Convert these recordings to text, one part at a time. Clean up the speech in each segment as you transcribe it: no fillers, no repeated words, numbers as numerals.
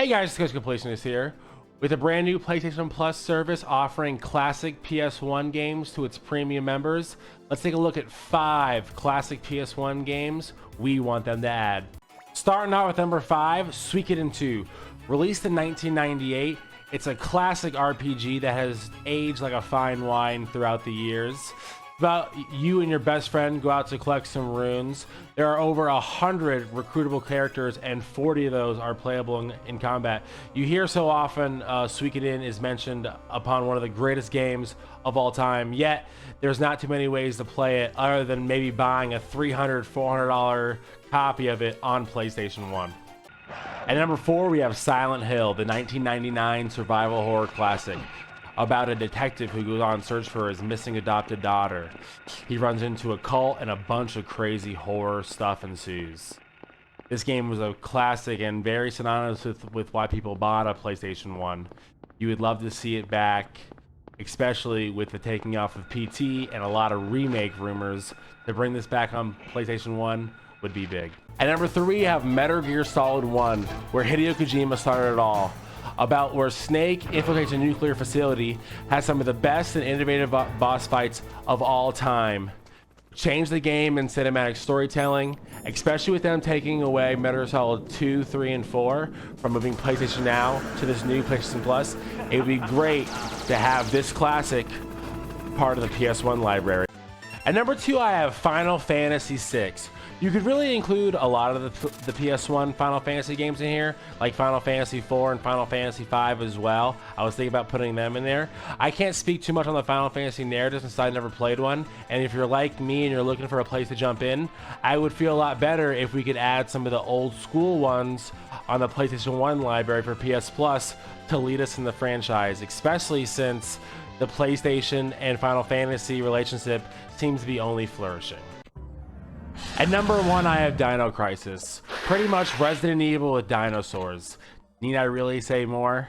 Hey guys, Coach Completionist here with a brand new PlayStation Plus service offering classic PS1 games to its premium members. Let's take a look at 5 classic PS1 games we want them to add. Starting out with number 5, Suikoden 2. Released in 1998, it's a classic RPG that has aged like a fine wine throughout the years. About you and your best friend go out to collect some runes. There are over 100 recruitable characters and 40 of those are playable in combat. You hear so often Suikoden is mentioned upon one of the greatest games of all time, yet there's not too many ways to play it other than maybe buying a $300, $400 copy of it on PlayStation 1. At number 4, we have Silent Hill, the 1999 survival horror classic about a detective who goes on search for his missing adopted daughter. He runs into a cult and a bunch of crazy horror stuff ensues. This game was a classic and very synonymous with why people bought a PlayStation 1. You would love to see it back, especially with the taking off of PT and a lot of remake rumors. To bring this back on PlayStation 1 would be big. At number 3, you have Metal Gear Solid 1, where Hideo Kojima started it all. About where Snake infiltrates a nuclear facility, has some of the best and innovative boss fights of all time. Change the game in cinematic storytelling, especially with them taking away Metal Gear Solid 2, 3, and 4 from moving PlayStation Now to this new PlayStation Plus. It would be great to have this classic part of the PS1 library. At number 2, I have Final Fantasy VI. You could really include a lot of the PS1 Final Fantasy games in here, like Final Fantasy 4 and Final Fantasy 5 as well. I was thinking about putting them in there. I can't speak too much on the Final Fantasy narrative since I never played one, and if you're like me and you're looking for a place to jump in, I would feel a lot better if we could add some of the old school ones on the PlayStation 1 library for PS Plus to lead us in the franchise, especially since the PlayStation and Final Fantasy relationship seems to be only flourishing. At number 1, I have Dino Crisis. Pretty much Resident Evil with dinosaurs. Need I really say more?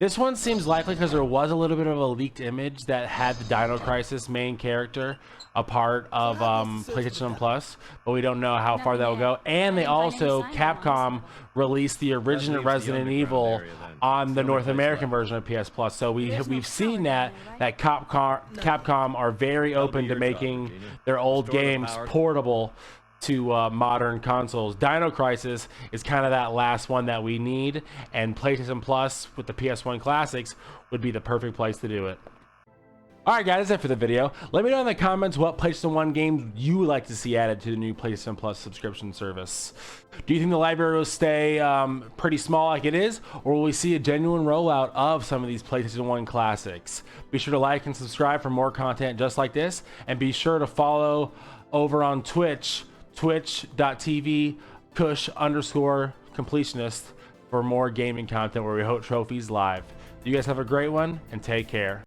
This one seems likely because there was a little bit of a leaked image that had the Dino Crisis main character a part of PlayStation Plus, but we don't know how far that will go. And they also, Capcom released the original Resident Evil on the North American version of PS Plus. So we've seen that Capcom are very open to making their old games portable to modern consoles. Dino Crisis is kind of that last one that we need, and PlayStation Plus with the PS1 classics would be the perfect place to do it. Alright guys, that's it for the video. Let me know in the comments what PlayStation 1 games you would like to see added to the new PlayStation Plus subscription service. Do you think the library will stay pretty small like it is, or will we see a genuine rollout of some of these PlayStation 1 classics? Be sure to like and subscribe for more content just like this, and be sure to follow over on Twitch, twitch.tv/Kush_completionist for more gaming content where we host trophies live. You guys have a great one and take care.